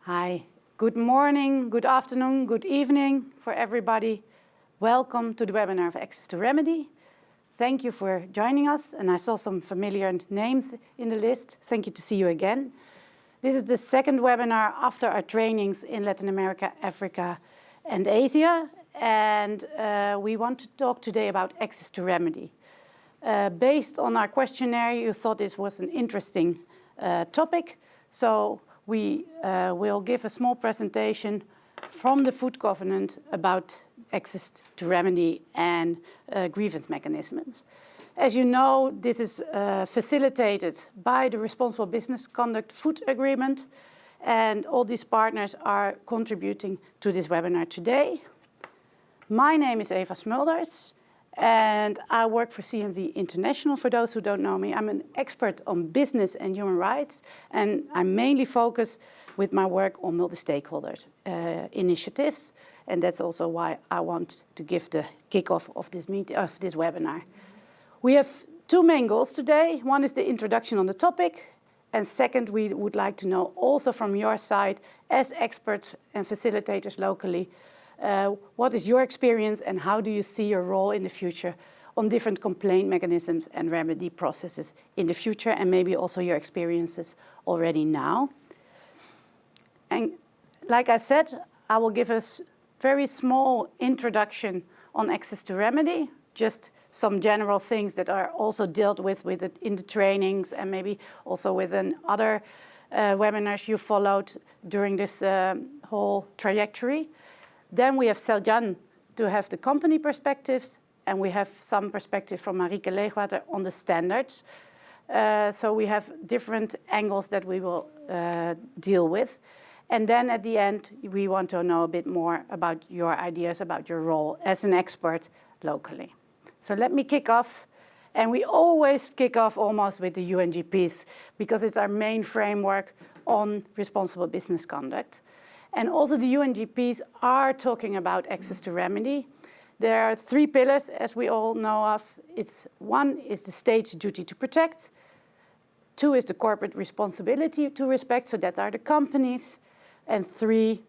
Hi, good morning, good afternoon, good evening for everybody. Welcome to the webinar of Access to Remedy. Thank you for joining us, and I saw some familiar names in the list. Thank you to see you again. This is the second webinar after our trainings in Latin America, Africa, and Asia, and we want to talk today about access to remedy. Based on our questionnaire, you thought this was an interesting topic, so we will give a small presentation from the Food Covenant about access to remedy and grievance mechanisms. As you know, this is facilitated by the Responsible Business Conduct Food Agreement, and all these partners are contributing to this webinar today. My name is Eva Smulders, and I work for CNV International. For those who don't know me, I'm an expert on business and human rights, and I mainly focus with my work on multi-stakeholder initiatives, and that's also why I want to give the kickoff of this webinar. We have two main goals today. One is the introduction on the topic, and second, we would like to know also from your side, as experts and facilitators locally, what is your experience and how do you see your role in the future on different complaint mechanisms and remedy processes in the future, and maybe also your experiences already now. And like I said, I will give us very small introduction on access to remedy, just some general things that are also dealt with it in the trainings and maybe also within other webinars you followed during this whole trajectory. Then we have Seljan to have the company perspectives, and we have some perspective from Marieke Leegwater on the standards. So we have different angles that we will deal with. And then at the end, we want to know a bit more about your ideas, about your role as an expert locally. So let me kick off. And we always kick off almost with the UNGPs, because it's our main framework on responsible business conduct. And also the UNGPs are talking about access to remedy. There are three pillars, as we all know of. One is the state's duty to protect. Two is the corporate responsibility to respect, so that are the companies. And three,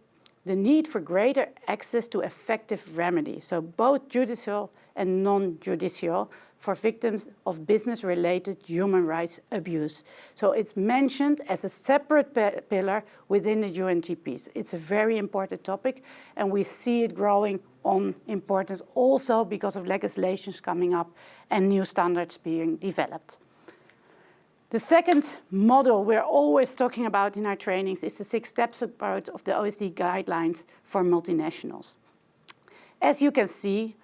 the need for greater access to effective remedy, so both judicial and non-judicial, for victims of business-related human rights abuse. So it's mentioned as a separate pillar within the UNGPs. It's a very important topic, and we see it growing on importance also because of legislations coming up and new standards being developed. The second model we're always talking about in our trainings is the 6 steps approach of the OECD guidelines for multinationals. As you can see,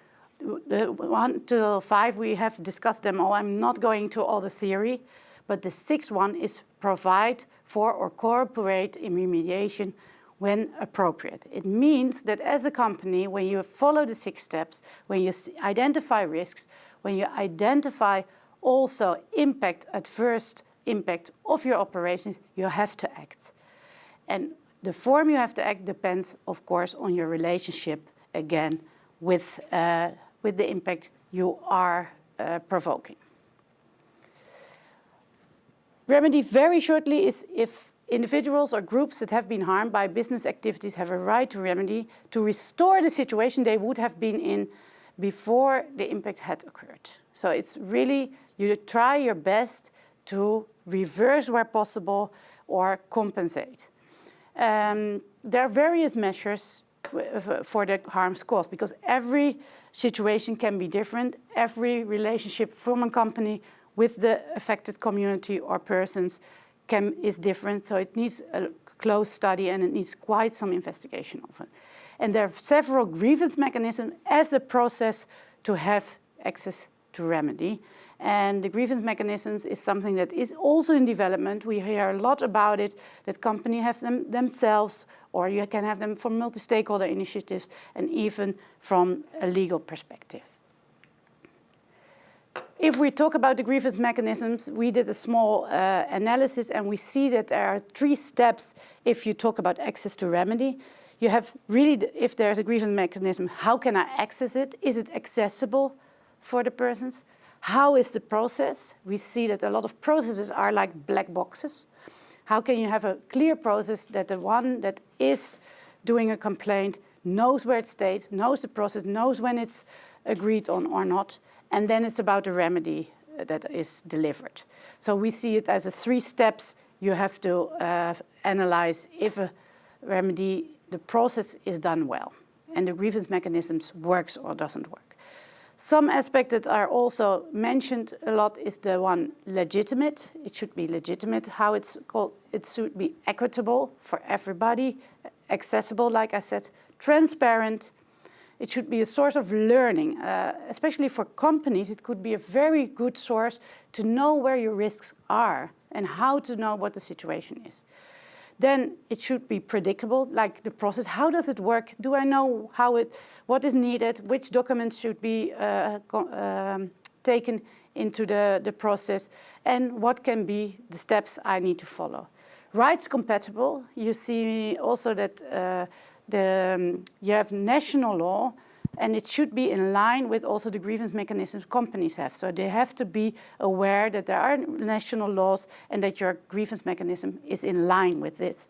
the 1 to 5, we have discussed them all. I'm not going to all the theory, but the 6th one is provide for or cooperate in remediation when appropriate. It means that as a company, when you follow the 6 steps, when you identify risks, when you identify also adverse impact of your operations, you have to act. And the form you have to act depends, of course, on your relationship, again, with the impact you are provoking. Remedy, very shortly, is if individuals or groups that have been harmed by business activities have a right to remedy to restore the situation they would have been in before the impact had occurred. So it's really, you try your best to reverse where possible or compensate. There are various measures for the harms caused, because every situation can be different. Every relationship from a company with the affected community or persons is different, so it needs a close study and it needs quite some investigation of it. And there are several grievance mechanisms as a process to have access to remedy. And the grievance mechanisms is something that is also in development. We hear a lot about it, that companies have them themselves, or you can have them from multi-stakeholder initiatives, and even from a legal perspective. If we talk about the grievance mechanisms, we did a small analysis, and we see that there are 3 steps if you talk about access to remedy. You have really, if there's a grievance mechanism, how can I access it? Is it accessible for the persons? How is the process? We see that a lot of processes are like black boxes. How can you have a clear process that the one that is doing a complaint knows where it stays, knows the process, knows when it's agreed on or not, and then it's about the remedy that is delivered. So we see it as 3 steps. You have to analyze if a remedy, the process is done well, and the grievance mechanisms works or doesn't work. Some aspects that are also mentioned a lot is the one legitimate. It should be legitimate. How it's called, it should be equitable for everybody, accessible, like I said, transparent. It should be a source of learning, especially for companies. It could be a very good source to know where your risks are and how to know what the situation is. Then it should be predictable, like the process. How does it work? Do I know what is needed? Which documents should be taken into the process? And what can be the steps I need to follow? Rights compatible. You see also that you have national law, and it should be in line with also the grievance mechanisms companies have. So they have to be aware that there are national laws and that your grievance mechanism is in line with this.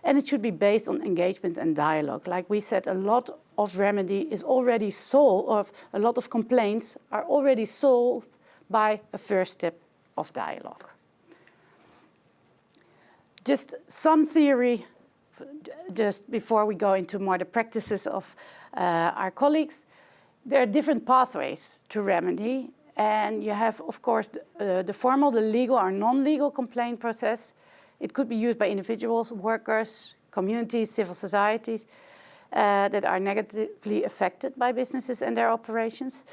And it should be based on engagement and dialogue. Like we said, a lot of remedy is already solved, or a lot of complaints are already solved by a first step of dialogue. Just some theory, just before we go into more the practices of our colleagues. There are different pathways to remedy, and you have, of course, the formal, the legal or non-legal complaint process. It could be used by individuals, workers, communities, civil societies that are negatively affected by businesses and their operations.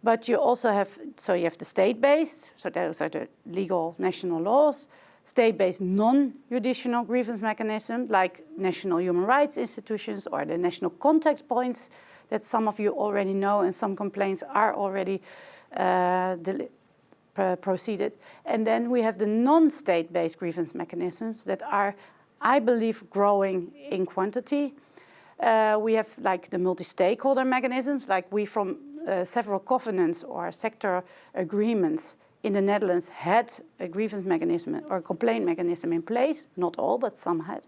But you also have, so you have the state-based, so those are the legal national laws, state-based non-judicial grievance mechanism, like national human rights institutions or the national contact points that some of you already know, and some complaints are already proceeded. And then we have the non-state-based grievance mechanisms that are, I believe, growing in quantity. We have like the multi-stakeholder mechanisms, like we from several covenants or sector agreements in the Netherlands had a grievance mechanism or a complaint mechanism in place. Not all, but some had.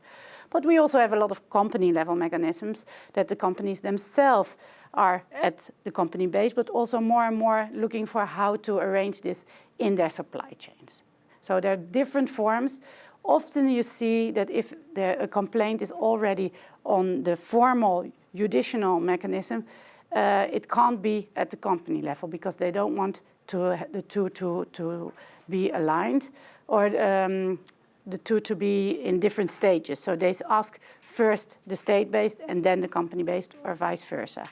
But we also have a lot of company level mechanisms that the companies themselves are at the company base, but also more and more looking for how to arrange this in their supply chains. So there are different forms. Often you see that if a complaint is already on the formal judicial mechanism, it can't be at the company level because they don't want the two to be aligned, or the two to be in different stages. So they ask first the state-based and then the company-based, or vice versa.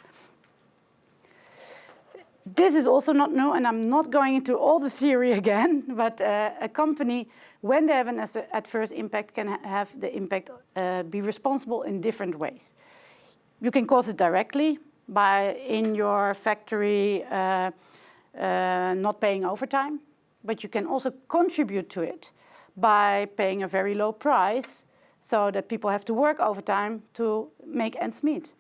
This is also not new, and I'm not going into all the theory again, but a company, when they have an adverse impact, can have the impact be responsible in different ways. You can cause it directly by in your factory not paying overtime, but you can also contribute to it by paying a very low price so that people have to work overtime to make ends meet.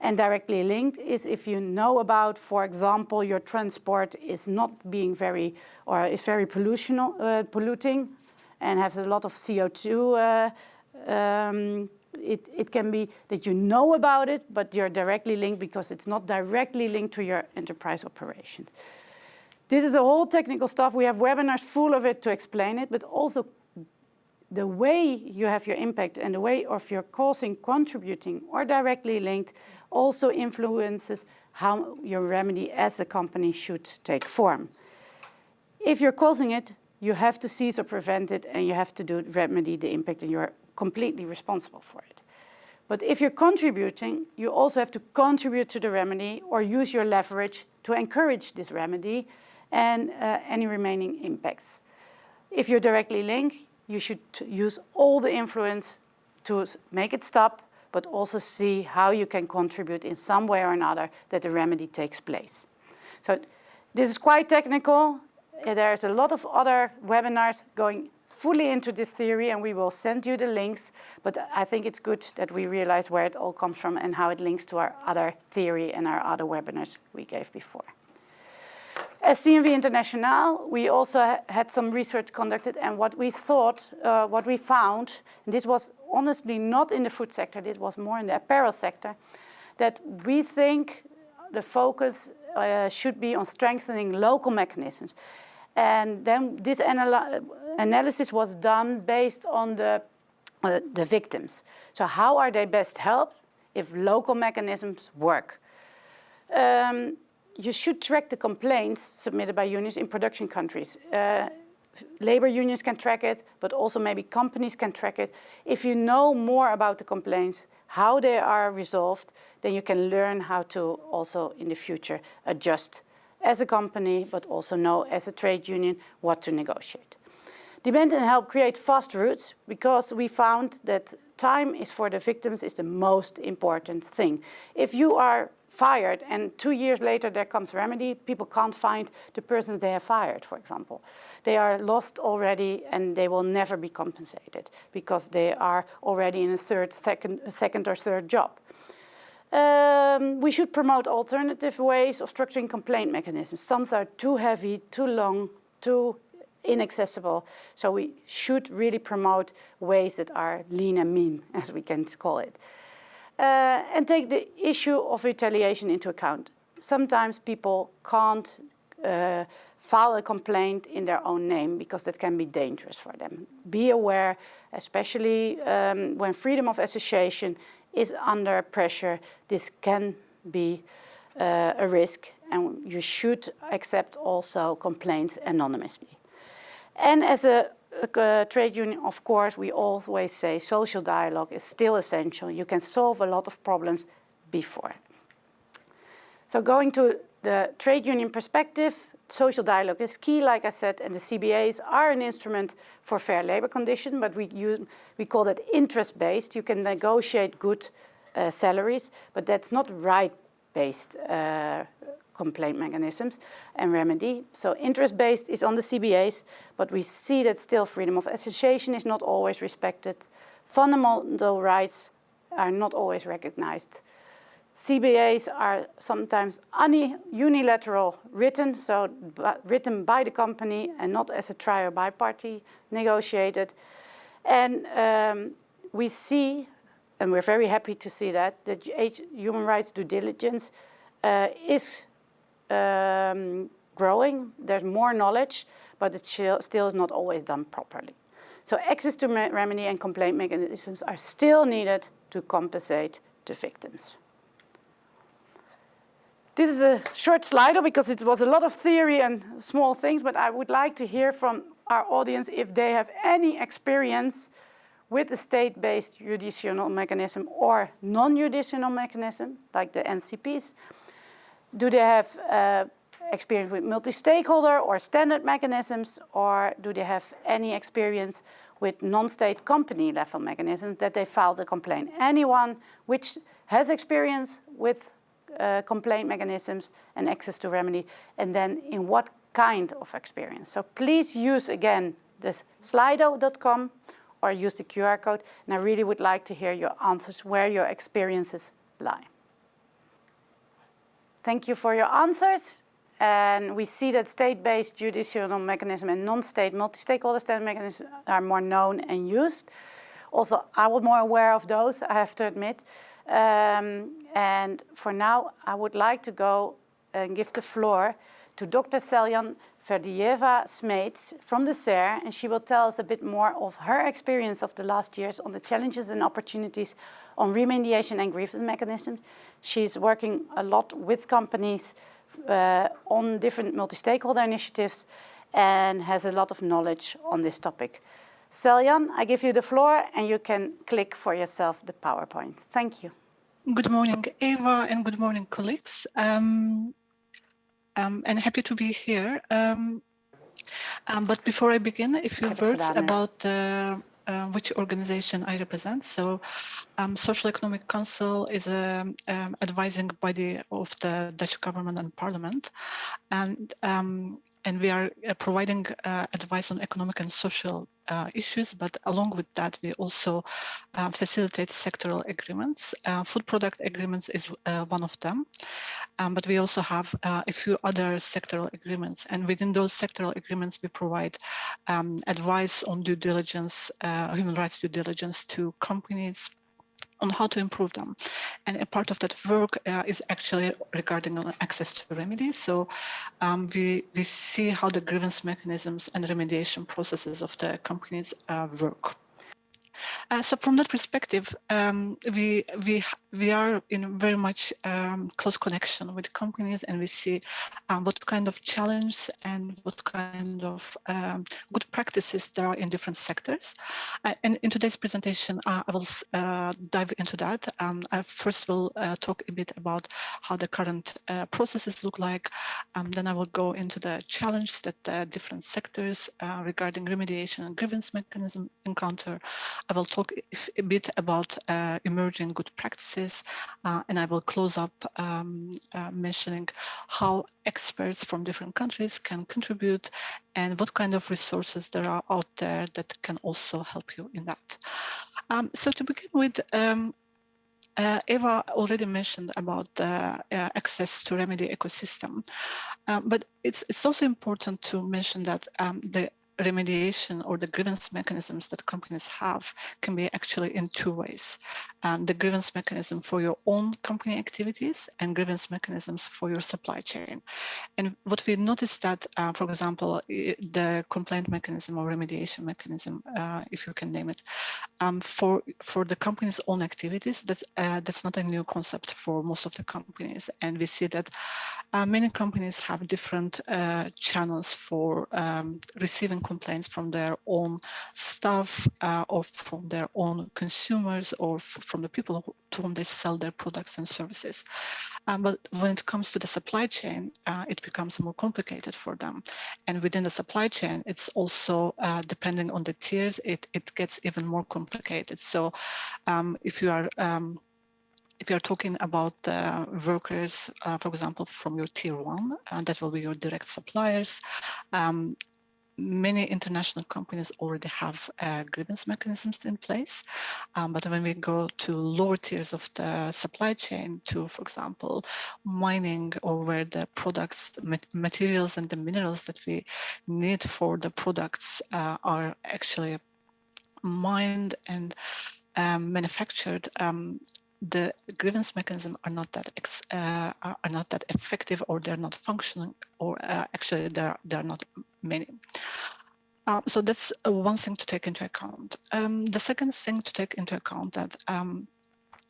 And directly linked is if you know about, for example, your transport is not being very, or is very polluting and has a lot of CO2. It can be that you know about it, but you're directly linked because it's not directly linked to your enterprise operations. This is a whole technical stuff. We have webinars full of it to explain it, but also the way you have your impact and the way of your causing, contributing, or directly linked also influences how your remedy as a company should take form. If you're causing it, you have to cease or prevent it, and you have to remedy the impact, and you're completely responsible for it. But if you're contributing, you also have to contribute to the remedy or use your leverage to encourage this remedy and any remaining impacts. If you're directly linked, you should use all the influence to make it stop, but also see how you can contribute in some way or another that the remedy takes place. So this is quite technical. There's a lot of other webinars going fully into this theory, and we will send you the links, but I think it's good that we realize where it all comes from and how it links to our other theory and our other webinars we gave before. As CNV International, we also had some research conducted, and what we thought, what we found, and this was honestly not in the food sector, this was more in the apparel sector, that we think the focus should be on strengthening local mechanisms. And then this analysis was done based on the victims. So how are they best helped if local mechanisms work? You should track the complaints submitted by unions in production countries. Labor unions can track it, but also maybe companies can track it. If you know more about the complaints, how they are resolved, then you can learn how to also in the future adjust as a company, but also know as a trade union what to negotiate. Demand and help create fast routes, because we found that time is for the victims is the most important thing. If you are fired and 2 years later there comes remedy, people can't find the persons they have fired, for example. They are lost already and they will never be compensated because they are already in a second or third job. We should promote alternative ways of structuring complaint mechanisms. Some are too heavy, too long, too inaccessible. So we should really promote ways that are lean and mean, as we can call it. And take the issue of retaliation into account. Sometimes people can't file a complaint in their own name because that can be dangerous for them. Be aware, especially when freedom of association is under pressure, this can be a risk, and you should accept also complaints anonymously. And as a trade union, of course, we always say social dialogue is still essential. You can solve a lot of problems before. So going to the trade union perspective, social dialogue is key, like I said, and the CBAs are an instrument for fair labor conditions, but we call that interest-based. You can negotiate good salaries, but that's not right-based complaint mechanisms and remedy. So interest-based is on the CBAs, but we see that still freedom of association is not always respected. Fundamental rights are not always recognized. CBAs are sometimes unilateral written, so written by the company and not as a tri or bi-party negotiated. And we see, and we're very happy to see that human rights due diligence is growing. There's more knowledge, but it still is not always done properly. So access to remedy and complaint mechanisms are still needed to compensate the victims. This is a short slide because it was a lot of theory and small things, but I would like to hear from our audience if they have any experience with the state-based judicial mechanism or non-judicial mechanism, like the NCPs. Do they have experience with multi-stakeholder or standard mechanisms, or do they have any experience with non-state company level mechanisms that they filed a complaint? Anyone which has experience with complaint mechanisms and access to remedy, and then in what kind of experience? So please use again this slido.com or use the QR code, and I really would like to hear your answers, where your experiences lie. Thank you for your answers. And we see that state-based judicial mechanism and non-state multi-stakeholder standard mechanisms are more known and used. Also, I was more aware of those, I have to admit. And for now, I would like to go and give the floor to Dr. Seljan Verdieva-Smeets from the SER, and she will tell us a bit more of her experience of the last years on the challenges and opportunities on remediation and grievance mechanisms. She's working a lot with companies on different multi-stakeholder initiatives and has a lot of knowledge on this topic. Seljan, I give you the floor and you can click for yourself the PowerPoint. Thank you. Good morning, Eva, and good morning, colleagues. And happy to be here. But before I begin, a few words about which organization I represent. So Sociaal-Economic Council is an advising body of the Dutch government and parliament. And and we are providing advice on economic and social issues, but along with that, we also facilitate sectoral agreements. Food product agreements is one of them, but we also have a few other sectoral agreements, and within those sectoral agreements, we provide advice on due diligence, human rights due diligence to companies, on how to improve them. And a part of that work is actually regarding access to remedies. So we see how the grievance mechanisms and remediation processes of the companies work. So from that perspective, we are in very much close connection with companies, and we see what kind of challenge and what kind of good practices there are in different sectors. And in today's presentation, I will dive into that. I first will talk a bit about how the current processes look like. Then I will go into the challenge that different sectors regarding remediation and grievance mechanism encounter. I will talk a bit about emerging good practices, and I will close up mentioning how experts from different countries can contribute and what kind of resources there are out there that can also help you in that. So to begin with, Eva already mentioned about the access to remedy ecosystem, but it's also important to mention that the remediation or the grievance mechanisms that companies have can be actually in two ways. The grievance mechanism for your own company activities and grievance mechanisms for your supply chain. And what we noticed that, for example, the complaint mechanism or remediation mechanism, if you can name it, for the company's own activities, that's not a new concept for most of the companies. And we see that many companies have different channels for receiving complaints from their own staff or from their own consumers or from the people to whom they sell their products and services. But when it comes to the supply chain, it becomes more complicated for them. And within the supply chain, it's also depending on the tiers, it gets even more complicated. So if you are talking about workers, for example, from your tier one, that will be your direct suppliers. Many international companies already have grievance mechanisms in place, but when we go to lower tiers of the supply chain to, for example, mining, or where the products, materials and the minerals that we need for the products are actually mined and manufactured, the grievance mechanisms are not that effective, or they're not functioning, or actually there are not many. So that's one thing to take into account. The second thing to take into account that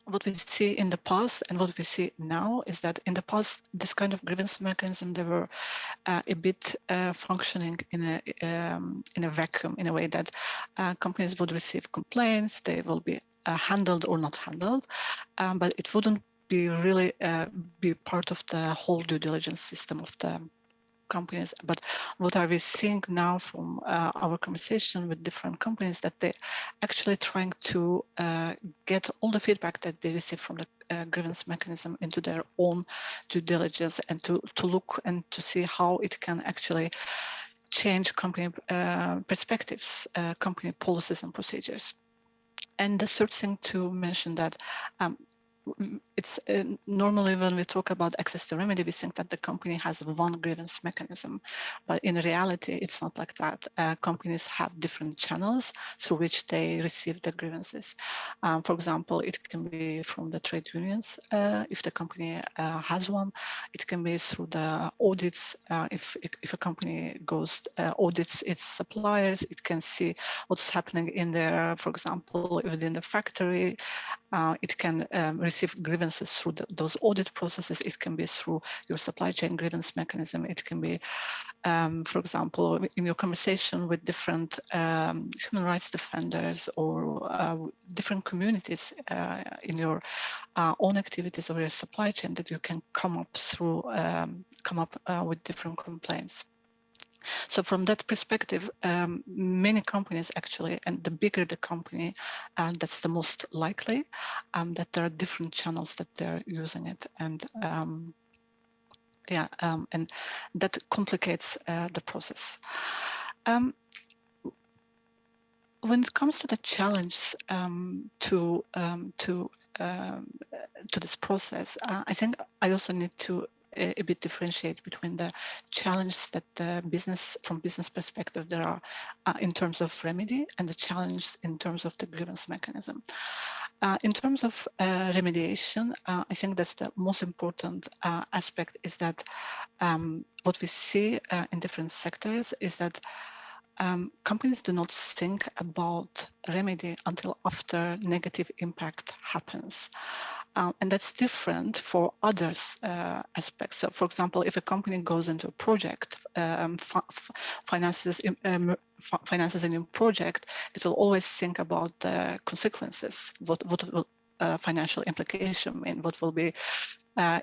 what we see in the past and what we see now is that in the past, this kind of grievance mechanism, they were a bit functioning in a vacuum, in a way that companies would receive complaints, they will be handled or not handled, but it wouldn't be really be part of the whole due diligence system of the companies. But what are we seeing now from our conversation with different companies, that they're actually trying to get all the feedback that they receive from the grievance mechanism into their own due diligence, and to look and to see how it can actually change company perspectives, company policies and procedures. And the third thing to mention that it's normally when we talk about access to remedy, we think that the company has one grievance mechanism, but in reality, it's not like that. Companies have different channels through which they receive the grievances. For example, it can be from the trade unions, if the company has one. It can be through the audits. If a company goes audits its suppliers, it can see what's happening in there, for example, within the factory. It can receive grievances through those audit processes. It can be through your supply chain grievance mechanism. It can be, for example, in your conversation with different human rights defenders or different communities in your own activities or your supply chain, that you can come up with different complaints. So from that perspective, many companies actually, and the bigger the company, that's the most likely that there are different channels that they're using it. And and that complicates the process. Um, when it comes to the challenge to this process, I think I also need to a bit differentiate between the challenges that the from business perspective there are in terms of remedy and the challenge in terms of the grievance mechanism. In terms of remediation, I think that's the most important aspect is that what we see in different sectors is that companies do not think about remedy until after negative impact happens. And that's different for others aspects. So for example, if a company goes into a project, finances a new project, it will always think about the consequences, what will financial implication mean, what will be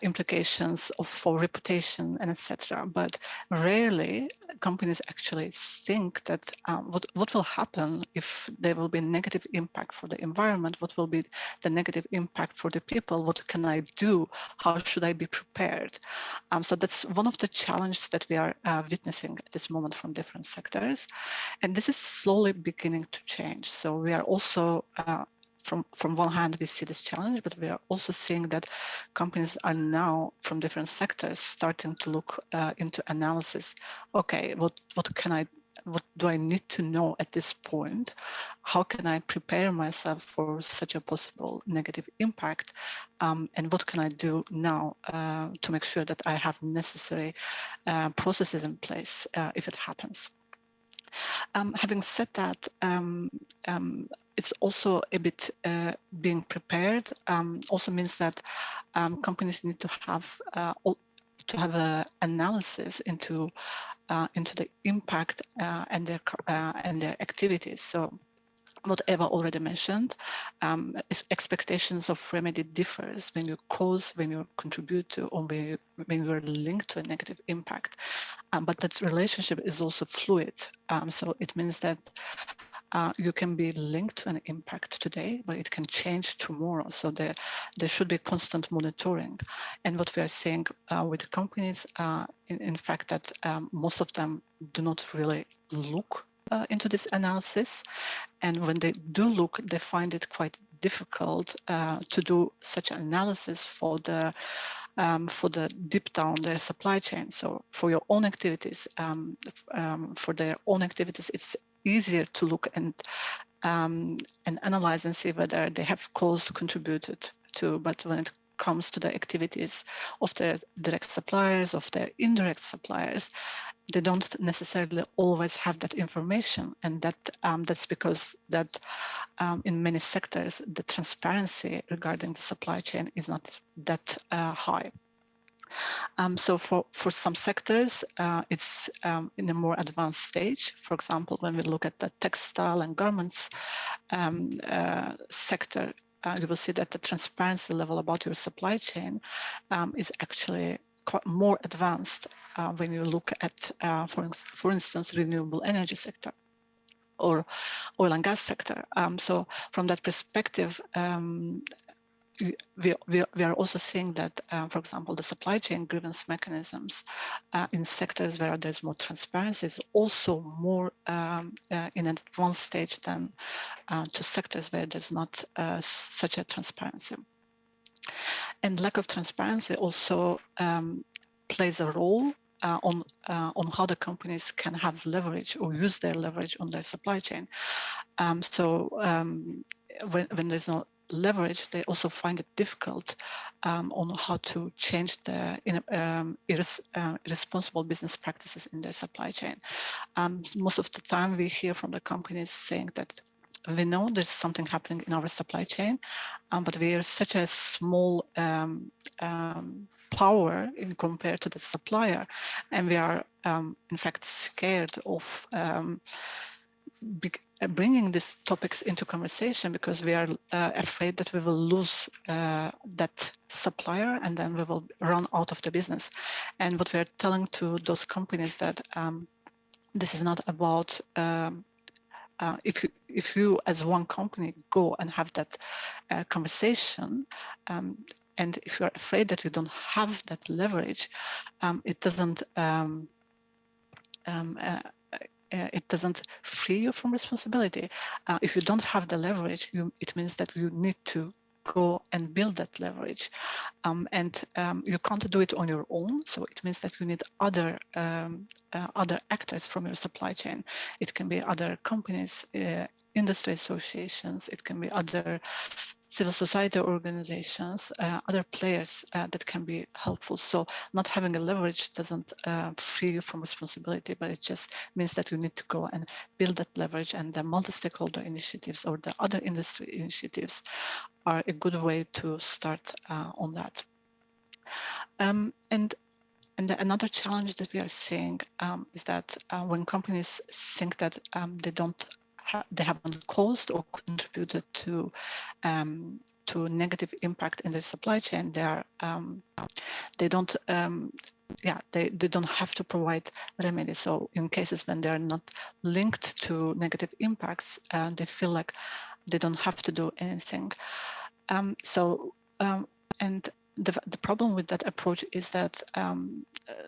implications for reputation and etc. But rarely companies actually think that what will happen if there will be negative impact for the environment, what will be the negative impact for the people, what can I do, how should I be prepared? So that's one of the challenges that we are witnessing at this moment from different sectors. And this is slowly beginning to change. So we are also from one hand, we see this challenge, but we are also seeing that companies are now from different sectors starting to look into analysis. Okay, what do I need to know at this point? How can I prepare myself for such a possible negative impact? And what can I do now to make sure that I have necessary processes in place if it happens? Having said that, it's also a bit being prepared also means that companies need to have an analysis into the impact and their activities. So what Eva already mentioned, expectations of remedy differs when you cause, when you contribute to, or when you are linked to a negative impact. But that relationship is also fluid. So it means that you can be linked to an impact today, but it can change tomorrow. So there should be constant monitoring. And what we are seeing with companies, in fact, that most of them do not really look into this analysis. And when they do look, they find it quite difficult to do such an analysis for the deep down their supply chain. So for your own activities, for their own activities, it's easier to look and analyze and see whether they have cause contributed to. But when it comes to the activities of their direct suppliers, of their indirect suppliers, they don't necessarily always have that information, and that's because that in many sectors the transparency regarding the supply chain is not that high. So for some sectors, it's in a more advanced stage. For example, when we look at the textile and garments sector, you will see that the transparency level about your supply chain is actually quite more advanced when you look at, for instance, renewable energy sector or oil and gas sector. So from that perspective, we are also seeing that, for example, the supply chain grievance mechanisms in sectors where there's more transparency is also more in an advanced stage than to sectors where there's not such a transparency. And lack of transparency also plays a role on how the companies can have leverage or use their leverage on their supply chain. When there's no leverage, they also find it difficult on how to change the irresponsible business practices in their supply chain. Most of the time we hear from the companies saying that we know there's something happening in our supply chain, but we are such a small power in compared to the supplier, and we are in fact scared of bringing these topics into conversation because we are afraid that we will lose that supplier and then we will run out of the business. And what we are telling to those companies that this is not about if you as one company go and have that conversation and if you're afraid that you don't have that leverage, it doesn't it doesn't free you from responsibility. If you don't have the leverage, it means that you need to go and build that leverage, and you can't do it on your own. So it means that you need other actors from your supply chain. It can be other companies, industry associations. It can be other civil society organizations, other players that can be helpful. So not having a leverage doesn't free you from responsibility, but it just means that you need to go and build that leverage, and the multi-stakeholder initiatives or the other industry initiatives are a good way to start on that. And another challenge that we are seeing is that when companies think that they haven't caused or contributed to negative impact in their supply chain, they don't they don't have to provide remedies. So in cases when they are not linked to negative impacts, they feel like they don't have to do anything. And the problem with that approach is that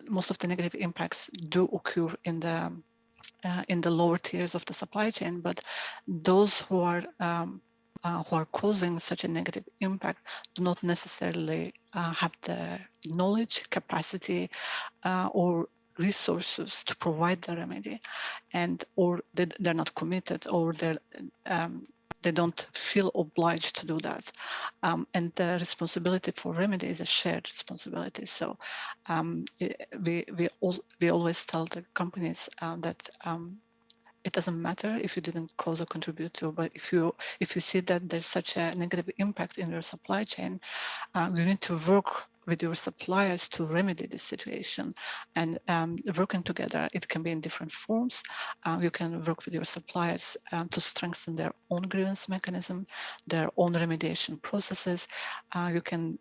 most of the negative impacts do occur in the lower tiers of the supply chain, but those who are causing such a negative impact do not necessarily have the knowledge, capacity, or resources to provide the remedy, or they're not committed, or they don't feel obliged to do that. And the responsibility for remedy is a shared responsibility. So we always tell the companies that it doesn't matter if you didn't cause or contribute to, but if you see that there's such a negative impact in your supply chain, you need to work with your suppliers to remedy this situation. And working together, it can be in different forms. You can work with your suppliers to strengthen their own grievance mechanism, their own remediation processes. You can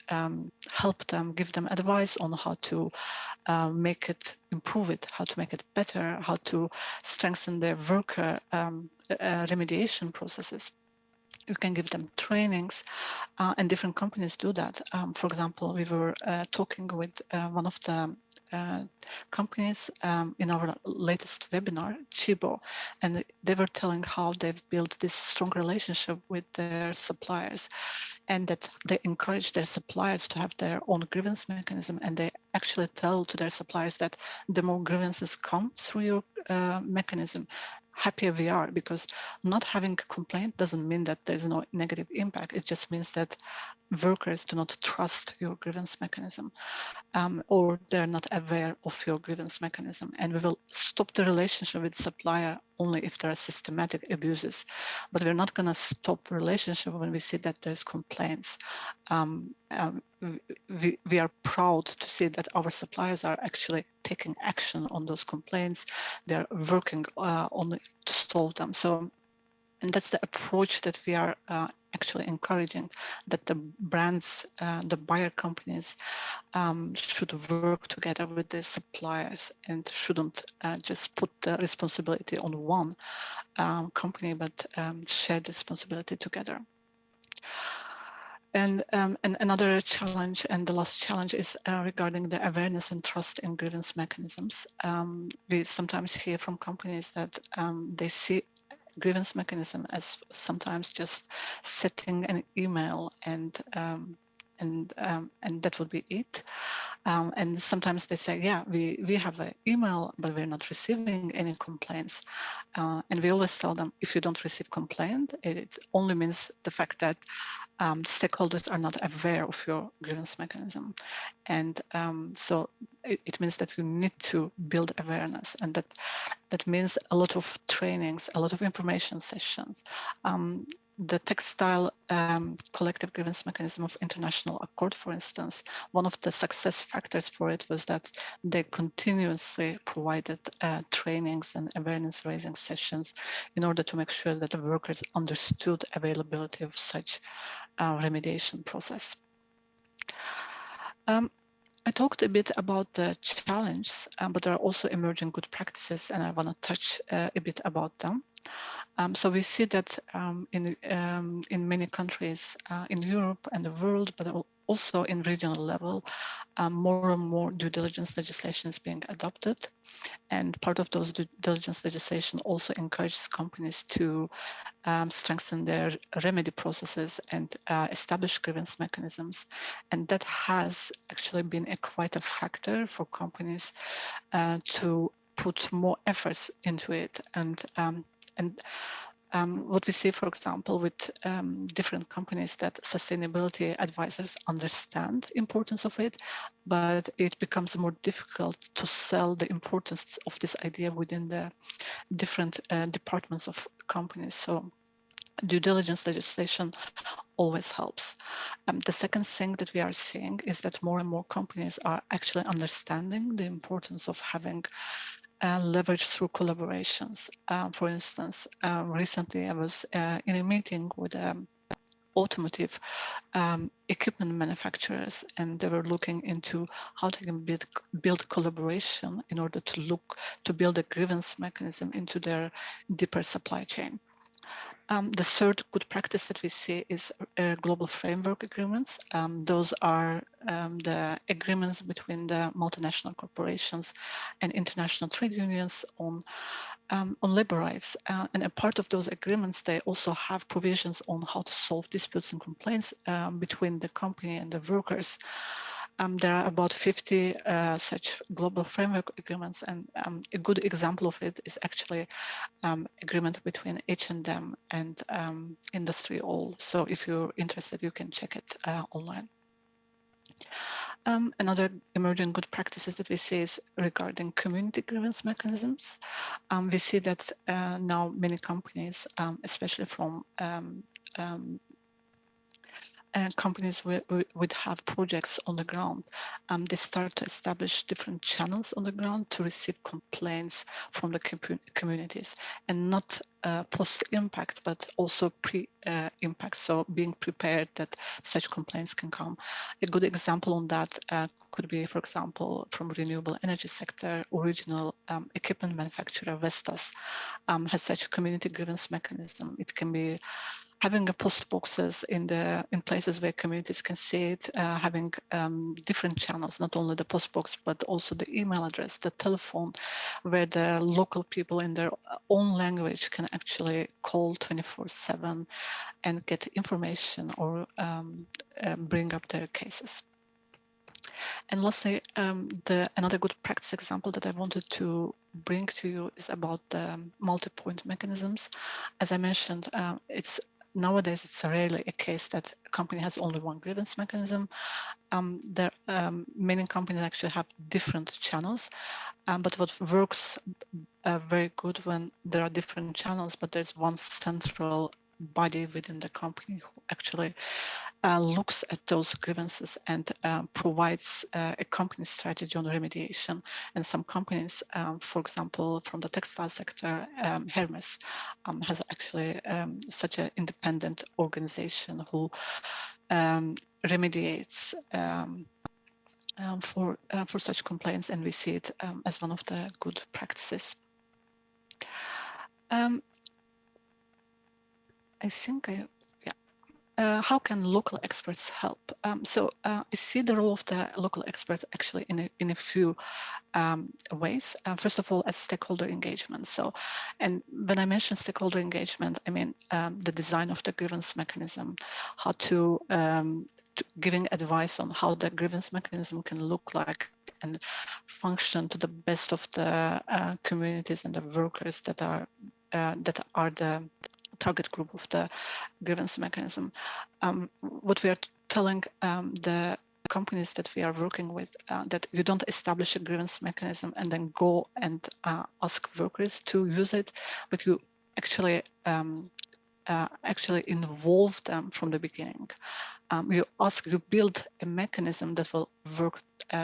help them, give them advice on how to improve it, how to make it better, how to strengthen their worker remediation processes. You can give them trainings, and different companies do that. For example, we were talking with one of the companies in our latest webinar, Chibo, and they were telling how they've built this strong relationship with their suppliers, and that they encourage their suppliers to have their own grievance mechanism, and they actually tell to their suppliers that the more grievances come through your mechanism, happier we are, because not having a complaint doesn't mean that there's no negative impact. It just means that workers do not trust your grievance mechanism, or they're not aware of your grievance mechanism. And we will stop the relationship with the supplier only if there are systematic abuses. But we're not going to stop relationship when we see that there's complaints. We are proud to see that our suppliers are actually taking action on those complaints. They're working on it to solve them. So, and that's the approach that we are actually encouraging, that the brands, the buyer companies should work together with the suppliers and shouldn't just put the responsibility on one company, but share the responsibility together. And another challenge, and the last challenge, is regarding the awareness and trust in grievance mechanisms. We sometimes hear from companies that they see grievance mechanism as sometimes just setting an email and that would be it. And sometimes they say, yeah, we have an email, but we're not receiving any complaints. And we always tell them, if you don't receive complaint, it only means the fact that stakeholders are not aware of your grievance mechanism. And so it means that you need to build awareness, and that means a lot of trainings, a lot of information sessions. The textile collective grievance mechanism of International Accord, for instance, one of the success factors for it was that they continuously provided trainings and awareness raising sessions in order to make sure that the workers understood availability of such remediation process. I talked a bit about the challenges, but there are also emerging good practices, and I want to touch a bit about them. So we see that in many countries in Europe and the world, but also in regional level, more and more due diligence legislation is being adopted. And part of those due diligence legislation also encourages companies to strengthen their remedy processes and establish grievance mechanisms. And that has actually been quite a factor for companies to put more efforts into it. And what we see, for example, with different companies, that sustainability advisors understand the importance of it, but it becomes more difficult to sell the importance of this idea within the different departments of companies. So due diligence legislation always helps. The second thing that we are seeing is that more and more companies are actually understanding the importance of having leverage through collaborations. For instance, recently I was in a meeting with automotive equipment manufacturers, and they were looking into how they can build collaboration in order to build a grievance mechanism into their deeper supply chain. The third good practice that we see is global framework agreements. Those are the agreements between the multinational corporations and international trade unions on labor rights. And a part of those agreements, they also have provisions on how to solve disputes and complaints between the company and the workers. There are about 50 such global framework agreements, and a good example of it is actually agreement between H&M and Industry All. So if you're interested, you can check it online. Another emerging good practices that we see is regarding community grievance mechanisms. We see that now many companies, especially from companies would have projects on the ground. They start to establish different channels on the ground to receive complaints from the communities, and not post-impact, but also pre-impact. So being prepared that such complaints can come. A good example on that could be, for example, from renewable energy sector. Original equipment manufacturer Vestas has such a community grievance mechanism. It can be having a post boxes in places where communities can see it, having different channels, not only the post box, but also the email address, the telephone, where the local people in their own language can actually call 24/7 and get information or bring up their cases. And lastly, another good practice example that I wanted to bring to you is about the multi-point mechanisms. As I mentioned, nowadays it's rarely a case that a company has only one grievance mechanism. Many companies actually have different channels, but what works very good when there are different channels, but there's one central body within the company who actually looks at those grievances and provides a company strategy on remediation. And some companies, for example, from the textile sector, Hermes has actually such an independent organization who remediates for such complaints, and we see it as one of the good practices. I think how can local experts help? I see the role of the local expert actually in a few ways. First of all, as stakeholder engagement. And when I mention stakeholder engagement, I mean the design of the grievance mechanism, how to giving advice on how the grievance mechanism can look like and function to the best of the communities and the workers that are the target group of the grievance mechanism. What we are telling the companies that we are working with, that you don't establish a grievance mechanism and then go and ask workers to use it, but you actually involve them from the beginning. You build a mechanism that will work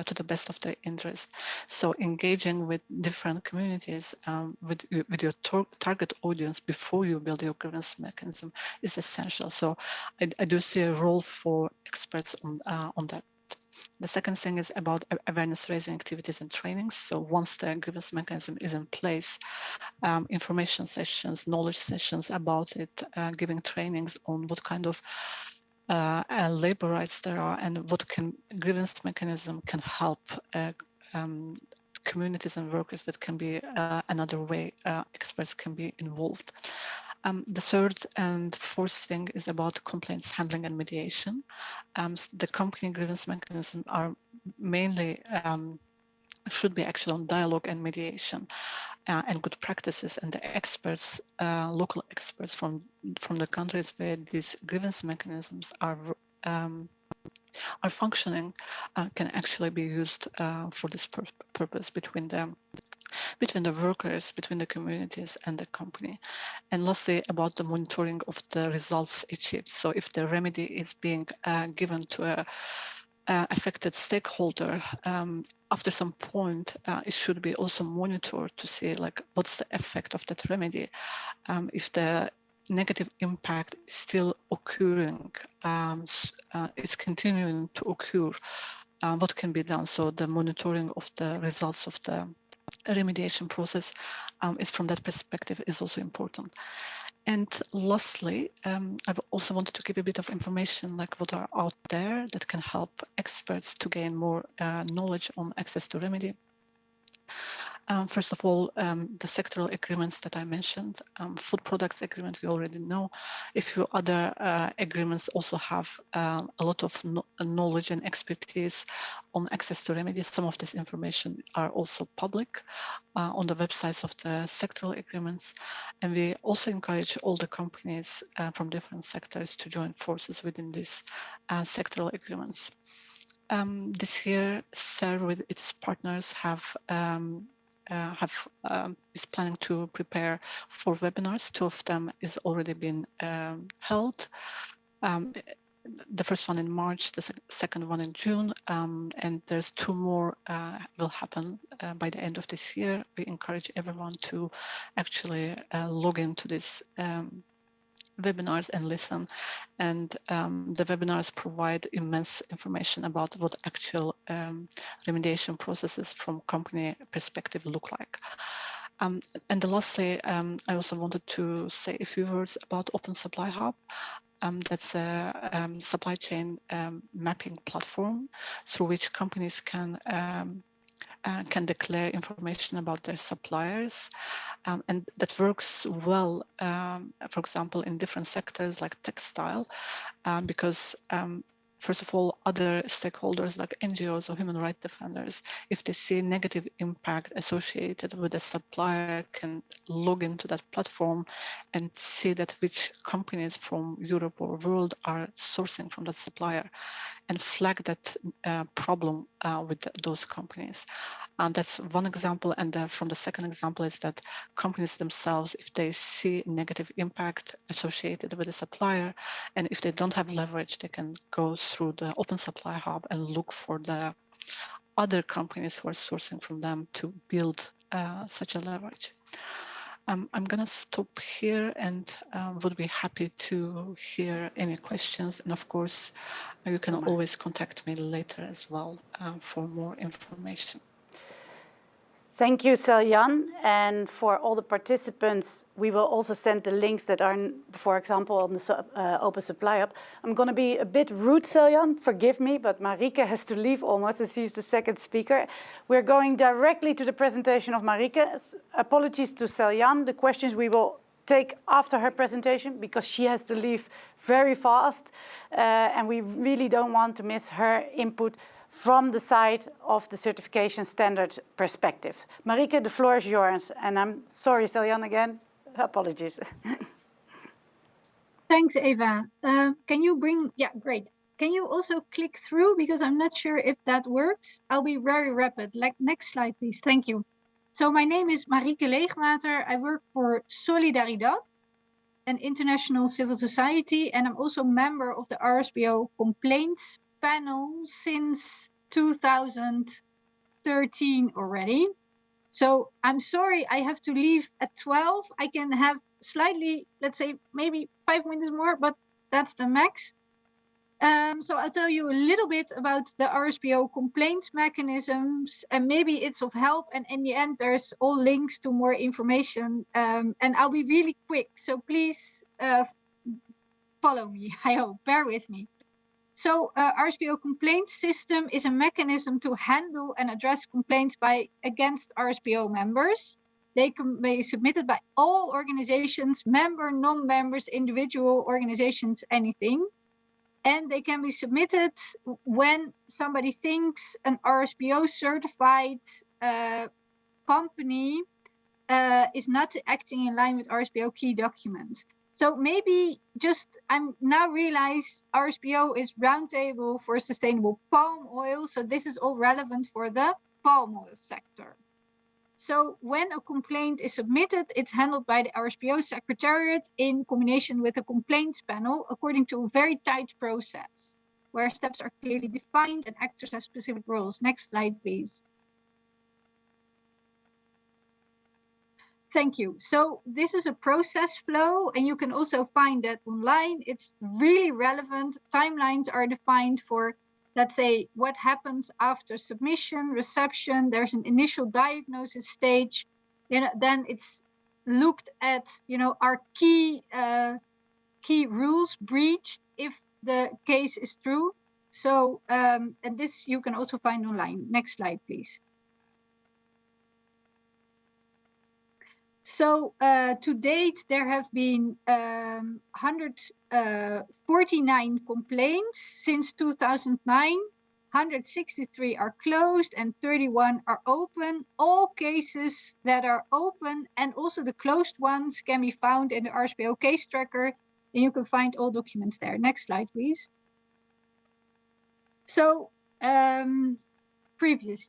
to the best of their interest. So engaging with different communities, with your target audience before you build your grievance mechanism is essential. So I do see a role for experts on that. The second thing is about awareness raising activities and trainings. So once the grievance mechanism is in place, information sessions, knowledge sessions about it, giving trainings on what kind of labor rights there are, and what grievance mechanism can help communities and workers. That can be another way experts can be involved. The third and fourth thing is about complaints handling and mediation. The company grievance mechanisms are mainly should be actually on dialogue and mediation and good practices, and the experts, local experts from the countries where these grievance mechanisms are functioning can actually be used for this purpose between the workers, between the communities and the company. And lastly, about the monitoring of the results achieved. So if the remedy is being given to a affected stakeholder, after some point, it should be also monitored to see like what's the effect of that remedy. If the negative impact is still occurring, it's continuing to occur, what can be done? So the monitoring of the results of the remediation process is from that perspective is also important. And lastly, I've also wanted to give a bit of information like what are out there that can help experts to gain more knowledge on access to remedy. First of all, the sectoral agreements that I mentioned, food products agreement, we already know. A few other agreements also have a lot of knowledge and expertise on access to remedies. Some of this information are also public on the websites of the sectoral agreements. And we also encourage all the companies from different sectors to join forces within these sectoral agreements. This year, SER with its partners is planning to prepare 4 webinars. 2 of them is already been held. The first one in March, the second one in June, and there's 2 more will happen by the end of this year. We encourage everyone to actually log into this webinars and listen. And the webinars provide immense information about what actual remediation processes from company perspective look like. And lastly, I also wanted to say a few words about Open Supply Hub. That's a supply chain mapping platform through which companies can declare information about their suppliers, and that works well, for example, in different sectors like textile, because first of all, other stakeholders like NGOs or human rights defenders, if they see negative impact associated with a supplier, can log into that platform and see that which companies from Europe or world are sourcing from that supplier and flag that problem with those companies. And that's one example. And from the second example is that companies themselves, if they see negative impact associated with a supplier, and if they don't have leverage, they can go through the Open Supply Hub and look for the other companies who are sourcing from them to build such a leverage. I'm going to stop here and would be happy to hear any questions. And of course, you can always contact me later as well for more information. Thank you, Seljan. And for all the participants, we will also send the links that are, for example, on the Open Supply Hub. I'm going to be a bit rude, Seljan, forgive me, but Marieke has to leave almost as she's the second speaker. We're going directly to the presentation of Marieke. Apologies to Seljan. The questions we will take after her presentation because she has to leave very fast. And we really don't want to miss her input from the side of the certification standard perspective. Marieke, the floor is yours. And I'm sorry, Seljan, again. Apologies. Thanks, Eva. Can you bring, yeah, great. Can you also click through? Because I'm not sure if that works. I'll be very rapid. Like, next slide, please. Thank you. So my name is Marieke Leegwater. I work for Solidaridad, an international civil society, and I'm also member of the RSPO complaints panel since 2013 already. So I'm sorry, I have to leave at 12. I can have slightly, let's say maybe 5 minutes more, but that's the max. So I'll tell you a little bit about the RSPO complaints mechanisms, and maybe it's of help. And in the end, there's all links to more information. And I'll be really quick. So please follow me. I hope, bear with me. So RSPO complaint system is a mechanism to handle and address complaints against RSPO members. They can be submitted by all organizations, member, non-members, individual organizations, anything. And they can be submitted when somebody thinks an RSPO certified company is not acting in line with RSPO key documents. So maybe I'm now realize RSPO is Roundtable for Sustainable Palm Oil. So this is all relevant for the palm oil sector. So when a complaint is submitted, it's handled by the RSPO Secretariat in combination with a complaints panel according to a very tight process where steps are clearly defined and actors have specific roles. Next slide, please. Thank you. So this is a process flow, and you can also find that online. It's really relevant. Timelines are defined for, let's say, what happens after submission, reception. There's an initial diagnosis stage. Then it's looked at, our key rules breached if the case is true. So, and this you can also find online. Next slide, please. So to date, there have been 149 complaints since 2009. 163 are closed and 31 are open. All cases that are open and also the closed ones can be found in the RSPO case tracker, and you can find all documents there. Next slide, please. So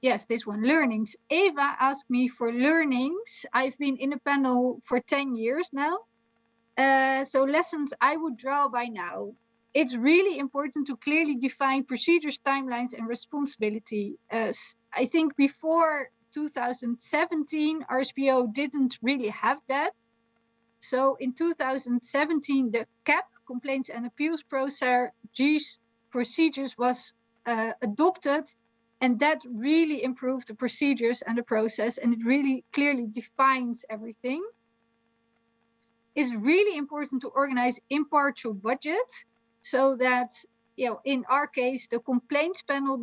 yes, this one, learnings. Eva asked me for learnings. I've been in a panel for 10 years now. So lessons I would draw by now. It's really important to clearly define procedures, timelines, and responsibility. I think before 2017, RSPO didn't really have that. So in 2017, the CAP, Complaints and Appeals procedures was adopted. And that really improved the procedures and the process, and it really clearly defines everything. It's really important to organize impartial budget so that, in our case, the complaints panel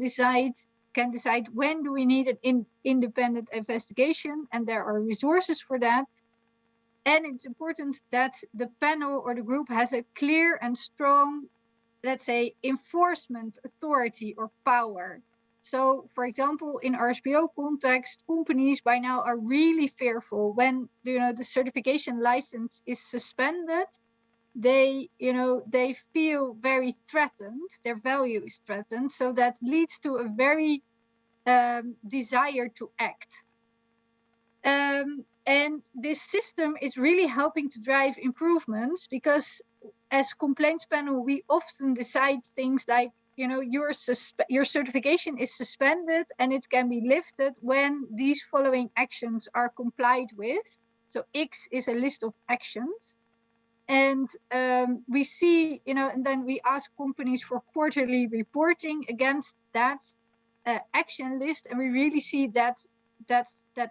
can decide when do we need an independent investigation, and there are resources for that. And it's important that the panel or the group has a clear and strong, let's say, enforcement authority or power. So, for example, in RSPO context, companies by now are really fearful when the certification license is suspended. They feel very threatened. Their value is threatened. So that leads to a very desire to act. And this system is really helping to drive improvements because, as complaints panel, we often decide things like, your certification is suspended and it can be lifted when these following actions are complied with. So X is a list of actions. And we see, and then we ask companies for quarterly reporting against that action list. And we really see that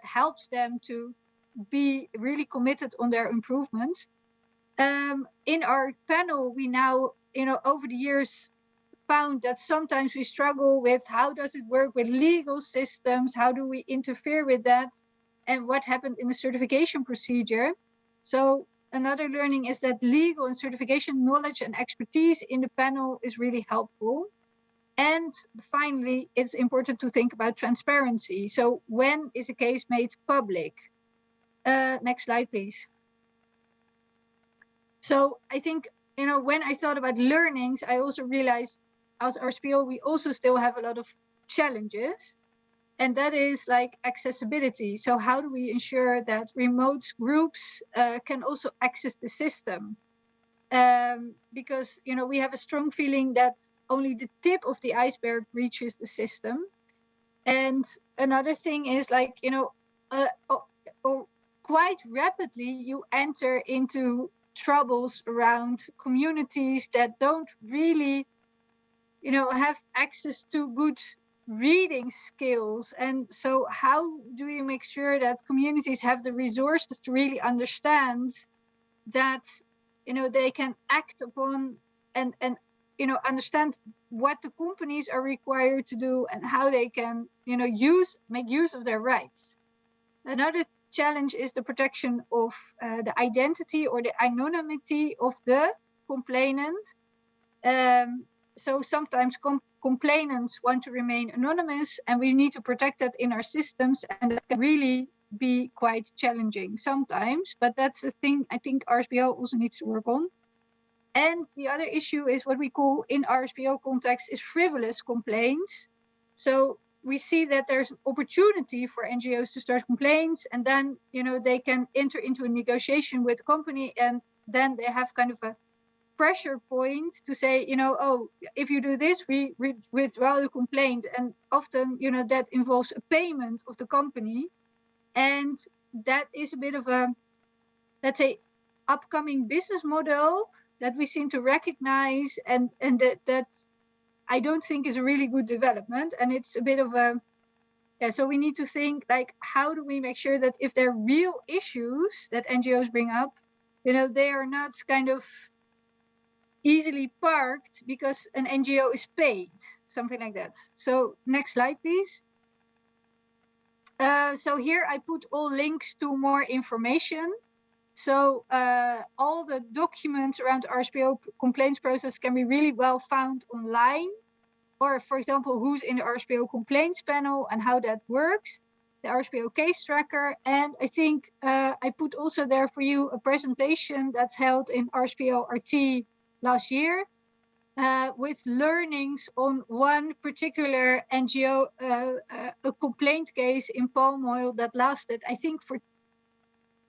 helps them to be really committed on their improvements. In our panel, we now, over the years, found that sometimes we struggle with how does it work with legal systems, how do we interfere with that, and what happened in the certification procedure. So another learning is that legal and certification knowledge and expertise in the panel is really helpful. And finally, it's important to think about transparency. So when is a case made public? Next slide, please. So I think, when I thought about learnings, I also realized as RSPO, we also still have a lot of challenges, and that is like accessibility. So how do we ensure that remote groups can also access the system? Because, we have a strong feeling that only the tip of the iceberg reaches the system. And another thing is like, quite rapidly you enter into troubles around communities that don't really have access to good reading skills. And so how do you make sure that communities have the resources to really understand that they can act upon and understand what the companies are required to do and how they can, make use of their rights. Another challenge is the protection of the identity or the anonymity of the complainant. So sometimes complainants want to remain anonymous, and we need to protect that in our systems, and that can really be quite challenging sometimes, but that's a thing I think RSPO also needs to work on. And the other issue is what we call in RSPO context is frivolous complaints. So we see that there's an opportunity for NGOs to start complaints, and then they can enter into a negotiation with the company, and then they have kind of a pressure point to say, oh, if you do this, we withdraw the complaint. And often, that involves a payment of the company. And that is a bit of a, let's say, upcoming business model that we seem to recognize, and that I don't think is a really good development. And it's a bit of a, so we need to think, like, how do we make sure that if there are real issues that NGOs bring up, they are not kind of easily parked because an NGO is paid, something like that. So next slide, please. So here I put all links to more information. So all the documents around the RSPO complaints process can be really well found online. Or for example, who's in the RSPO complaints panel and how that works, the RSPO case tracker. And I think I put also there for you a presentation that's held in RSPO RT last year with learnings on one particular NGO, a complaint case in palm oil that lasted, I think, for,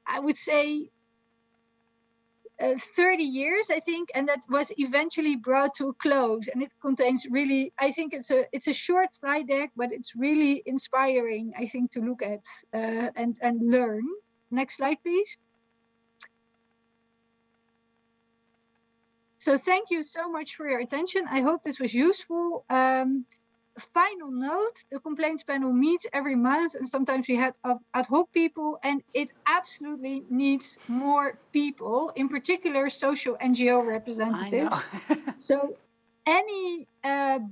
I would say, 30 years, I think, and that was eventually brought to a close. And it contains really, I think it's a short slide deck, but it's really inspiring, I think, to look at and learn. Next slide, please. So thank you so much for your attention. I hope this was useful. Final note, the complaints panel meets every month, and sometimes we have ad hoc people, and it absolutely needs more people, in particular social NGO representatives. I know. So any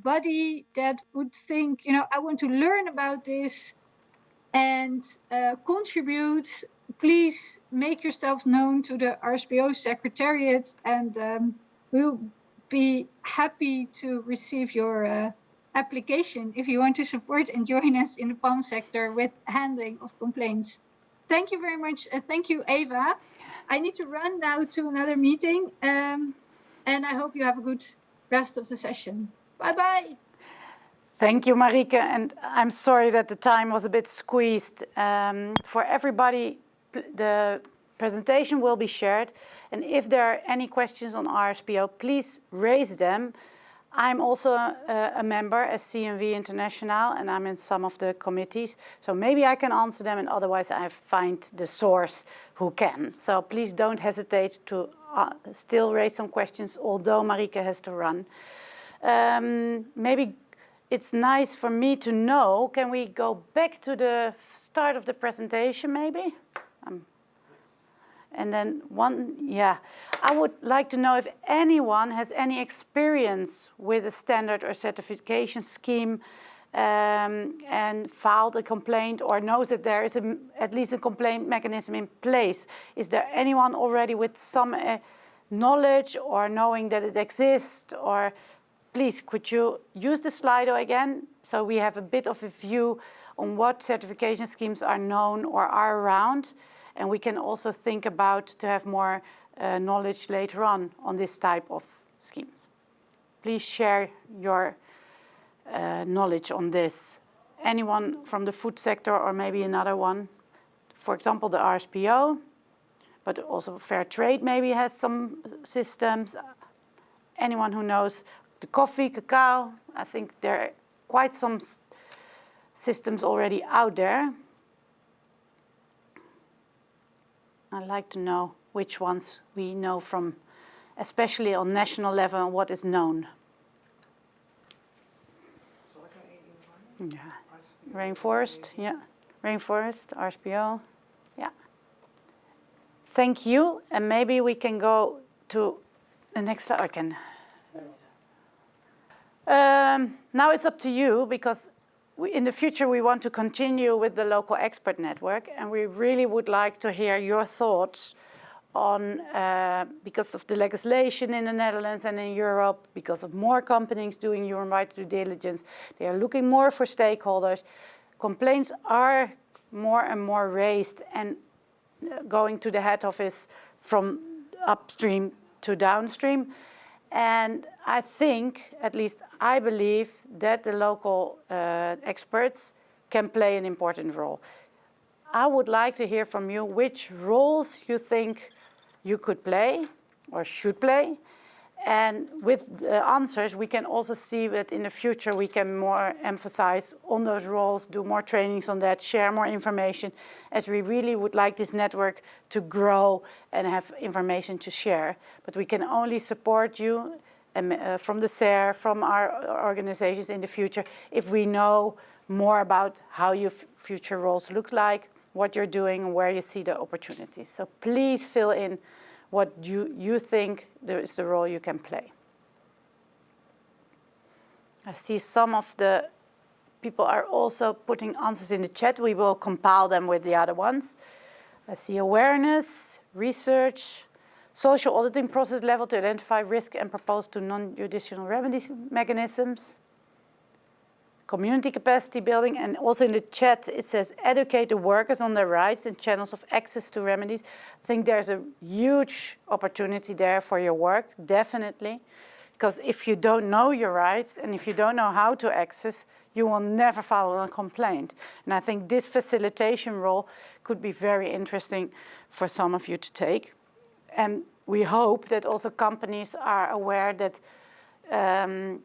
body that would think, I want to learn about this and contribute, please make yourselves known to the RSPO Secretariat, and we'll be happy to receive your application if you want to support and join us in the palm sector with handling of complaints. Thank you very much. Thank you, Eva. I need to run now to another meeting, and I hope you have a good rest of the session. Bye-bye. Thank you, Marieke. And I'm sorry that the time was a bit squeezed. For everybody, the presentation will be shared. And if there are any questions on RSPO, please raise them. I'm also a member as CNV International, and I'm in some of the committees. So maybe I can answer them, and otherwise I find the source who can. So please don't hesitate to still raise some questions, although Marieke has to run. Maybe it's nice for me to know, can we go back to the start of the presentation maybe? And then I would like to know if anyone has any experience with a standard or certification scheme and filed a complaint or knows that there is at least a complaint mechanism in place. Is there anyone already with some knowledge or knowing that it exists? Or please, could you use the Slido again so we have a bit of a view on what certification schemes are known or are around? And we can also think about to have more knowledge later on this type of schemes. Please share your knowledge on this. Anyone from the food sector or maybe another one? For example, the RSPO, but also fair trade maybe has some systems. Anyone who knows the coffee, cacao, I think there are quite some systems already out there. I'd like to know which ones we know from, especially on national level, and what is known. Yeah. Rainforest, yeah. Rainforest, RSPO, yeah. Thank you, and maybe we can go to the next slide. Now it's up to you, because in the future we want to continue with the local expert network, and we really would like to hear your thoughts on, because of the legislation in the Netherlands and in Europe, because of more companies doing human rights due diligence, they are looking more for stakeholders. Complaints are more and more raised and going to the head office from upstream to downstream. And I think, at least I believe, that the local experts can play an important role. I would like to hear from you which roles you think you could play or should play. And with the answers, we can also see that in the future we can more emphasize on those roles, do more trainings on that, share more information, as we really would like this network to grow and have information to share. But we can only support you from the SER, from our organizations in the future, if we know more about how your future roles look like, what you're doing, and where you see the opportunities. So please fill in what you think is the role you can play. I see some of the people are also putting answers in the chat. We will compile them with the other ones. I see awareness, research, social auditing process level to identify risk and propose to non-judicial remedies mechanisms, community capacity building, and also in the chat it says educate the workers on their rights and channels of access to remedies. I think there's a huge opportunity there for your work, definitely, because if you don't know your rights and if you don't know how to access, you will never file a complaint. And I think this facilitation role could be very interesting for some of you to take. And we hope that also companies are aware that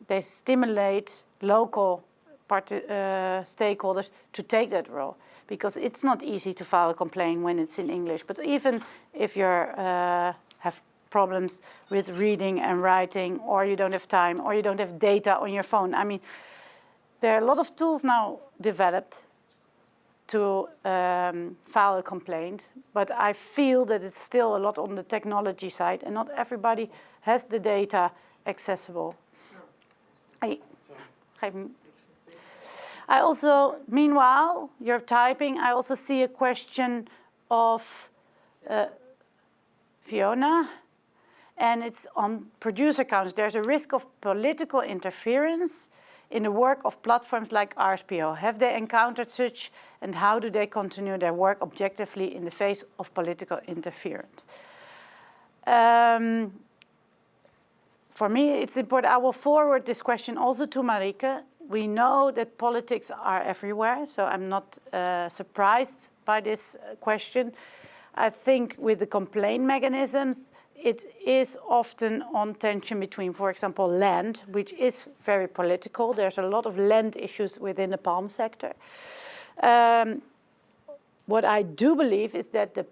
they stimulate local stakeholders to take that role, because it's not easy to file a complaint when it's in English. But even if you have problems with reading and writing, or you don't have time, or you don't have data on your phone, I mean, there are a lot of tools now developed to file a complaint, but I feel that it's still a lot on the technology side, and not everybody has the data accessible. I also, meanwhile, you're typing, I also see a question of Fiona, and it's on producer accounts. There's a risk of political interference in the work of platforms like RSPO. Have they encountered such, and how do they continue their work objectively in the face of political interference? For me, it's important. I will forward this question also to Marieke. We know that politics are everywhere, so I'm not surprised by this question. I think with the complaint mechanisms, it is often on tension between, for example, land, which is very political. There's a lot of land issues within the palm sector. What I do believe is that the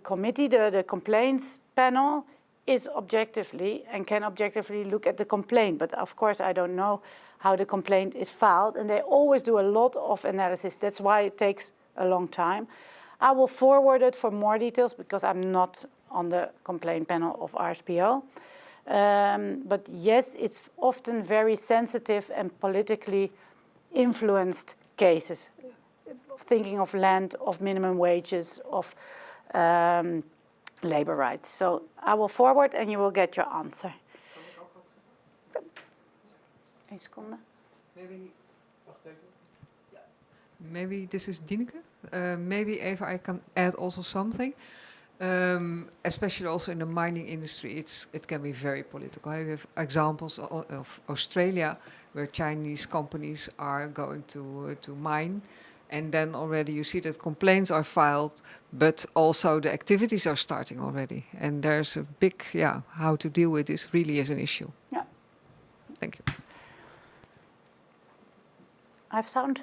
committee, the complaints panel, is objectively and can objectively look at the complaint. But of course, I don't know how the complaint is filed, and they always do a lot of analysis. That's why it takes a long time. I will forward it for more details because I'm not on the complaint panel of RSPO. But yes, it's often very sensitive and politically influenced cases. Thinking of land, of minimum wages, of labor rights. So I will forward and you will get your answer. Een seconde. Maybe this is Dineke. Maybe Eva, I can add also something. Especially also in the mining industry, it can be very political. We have examples of Australia where Chinese companies are going to mine, and then already you see that complaints are filed, but also the activities are starting already. And there's a big, how to deal with this really is an issue. Yeah. Thank you. I have sound?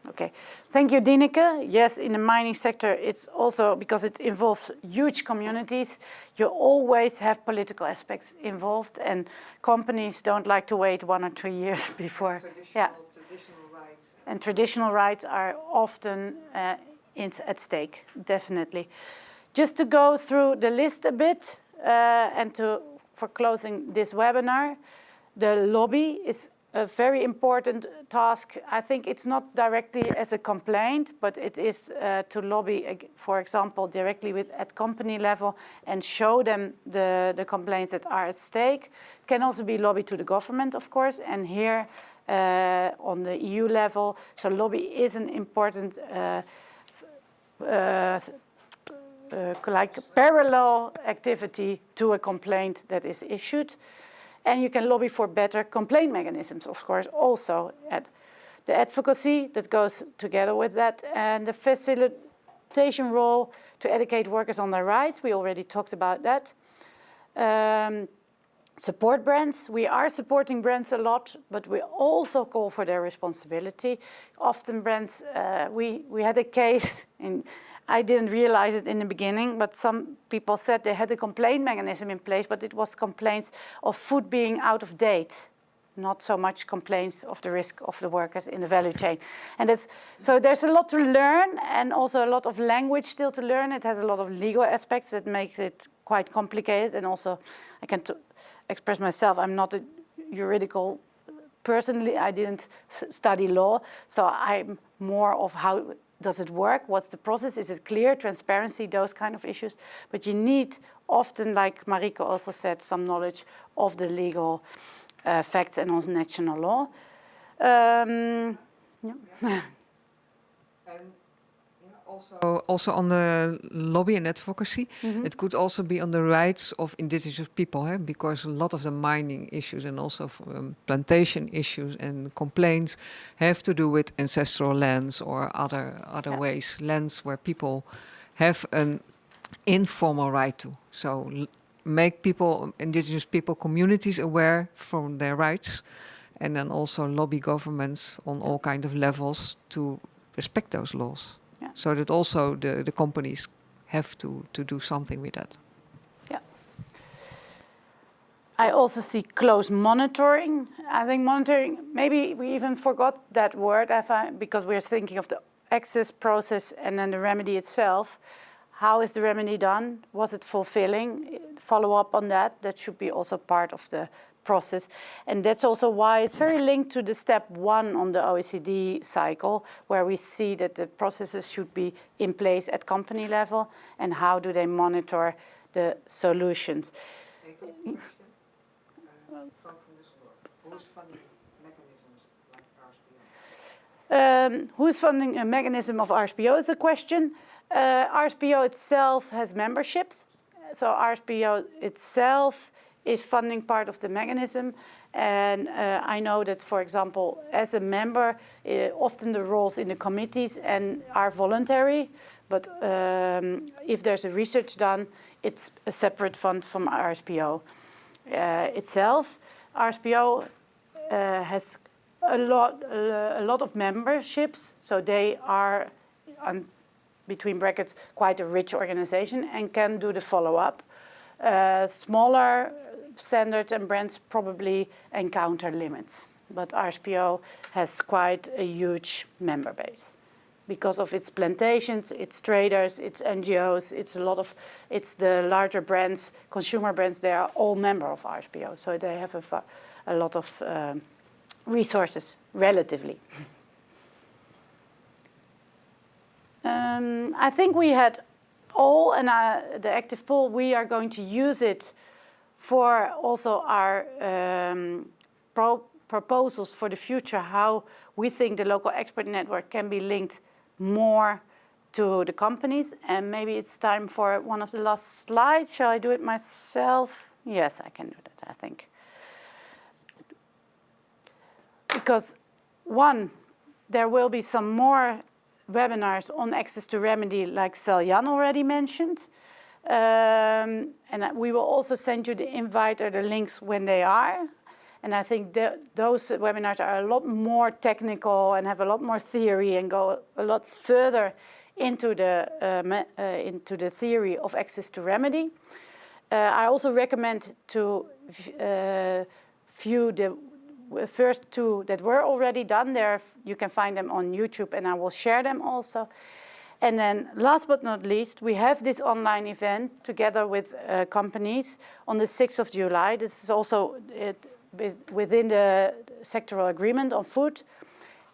Okay, thank you, Dineke. Yes, in the mining sector, it's also because it involves huge communities. You always have political aspects involved, and companies don't like to wait 1 or 2 years before. Traditional rights. And traditional rights are often at stake, definitely. Just to go through the list a bit, and for closing this webinar, the lobby is a very important task. I think it's not directly as a complaint, but it is to lobby, for example, directly at company level and show them the complaints that are at stake. It can also be lobby to the government, of course, and here on the EU level. So lobby is an important like parallel activity to a complaint that is issued. And you can lobby for better complaint mechanisms, of course, also at the advocacy that goes together with that, and the facilitation role to educate workers on their rights. We already talked about that. Support brands. We are supporting brands a lot, but we also call for their responsibility. Often brands, we had a case, and I didn't realize it in the beginning, but some people said they had a complaint mechanism in place, but it was complaints of food being out of date, not so much complaints of the risk of the workers in the value chain. And so there's a lot to learn, and also a lot of language still to learn. It has a lot of legal aspects that make it quite complicated, and also I can express myself, I'm not a juridical person. I didn't study law, so I'm more of how does it work? What's the process? Is it clear? Transparency, those kind of issues. But you need often, like Marike also said, some knowledge of the legal facts and of national law. Yeah. Also on the lobby and advocacy, it could also be on the rights of indigenous people, because a lot of the mining issues and also plantation issues and complaints have to do with ancestral lands or other ways, lands where people have an informal right to. So make people, indigenous people, communities aware from their rights, and then also lobby governments on all kinds of levels to respect those laws. Yeah. So that also the companies have to do something with that. Yeah. I also see close monitoring. I think monitoring, maybe we even forgot that word because we're thinking of the access process and then the remedy itself. How is the remedy done? Was it fulfilling? Follow up on that. That should be also part of the process. And that's also why it's very linked to the step 1 on the OECD cycle, where we see that the processes should be in place at company level, and how do they monitor the solutions. Who's funding a mechanism of RSPO is a question. RSPO itself has memberships. So RSPO itself is funding part of the mechanism. And I know that, for example, as a member, often the roles in the committees are voluntary. But if there's a research done, it's a separate fund from RSPO itself. RSPO has a lot of memberships, so they are, between brackets, quite a rich organization and can do the follow-up. Smaller standards and brands probably encounter limits, but RSPO has quite a huge member base because of its plantations, its traders, its NGOs, it's the larger brands, consumer brands. They are all member of RSPO, so they have a lot of resources relatively. I think we had all, and the active pool, we are going to use it for also our proposals for the future, how we think the local expert network can be linked more to the companies. And maybe it's time for one of the last slides. Shall I do it myself? Yes, I can do that, I think. Because one, there will be some more webinars on access to remedy, like Seljan already mentioned. And we will also send you the invite or the links when they are. And I think those webinars are a lot more technical and have a lot more theory and go a lot further into the theory of access to remedy. I also recommend to view the first 2 that were already done there. You can find them on YouTube, and I will share them also. And then last but not least, we have this online event together with companies on the 6th of July. This is also within the sectoral agreement on food.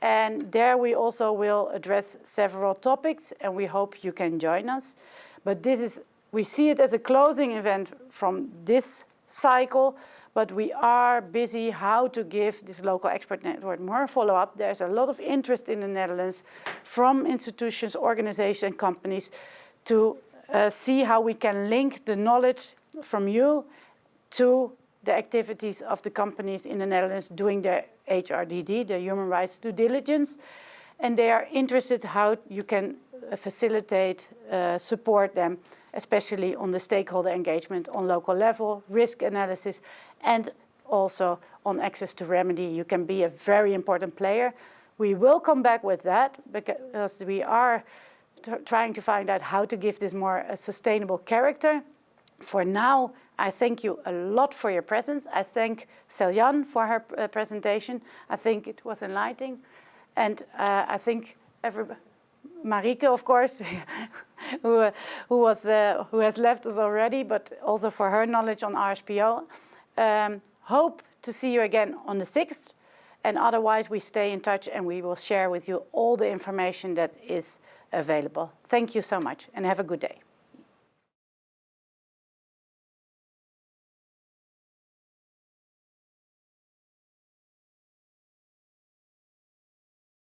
And there we also will address several topics, and we hope you can join us. But we see it as a closing event from this cycle, but we are busy how to give this local expert network more follow-up. There's a lot of interest in the Netherlands from institutions, organizations, and companies to see how we can link the knowledge from you to the activities of the companies in the Netherlands doing their HRDD, their human rights due diligence. And they are interested how you can facilitate, support them, especially on the stakeholder engagement on local level, risk analysis, and also on access to remedy. You can be a very important player. We will come back with that because we are trying to find out how to give this more a sustainable character. For now, I thank you a lot for your presence. I thank Seljan for her presentation. I think it was enlightening. And I think Marieke, of course, who has left us already, but also for her knowledge on RSPO. Hope to see you again on the 6th. And otherwise, we stay in touch and we will share with you all the information that is available. Thank you so much and have a good day.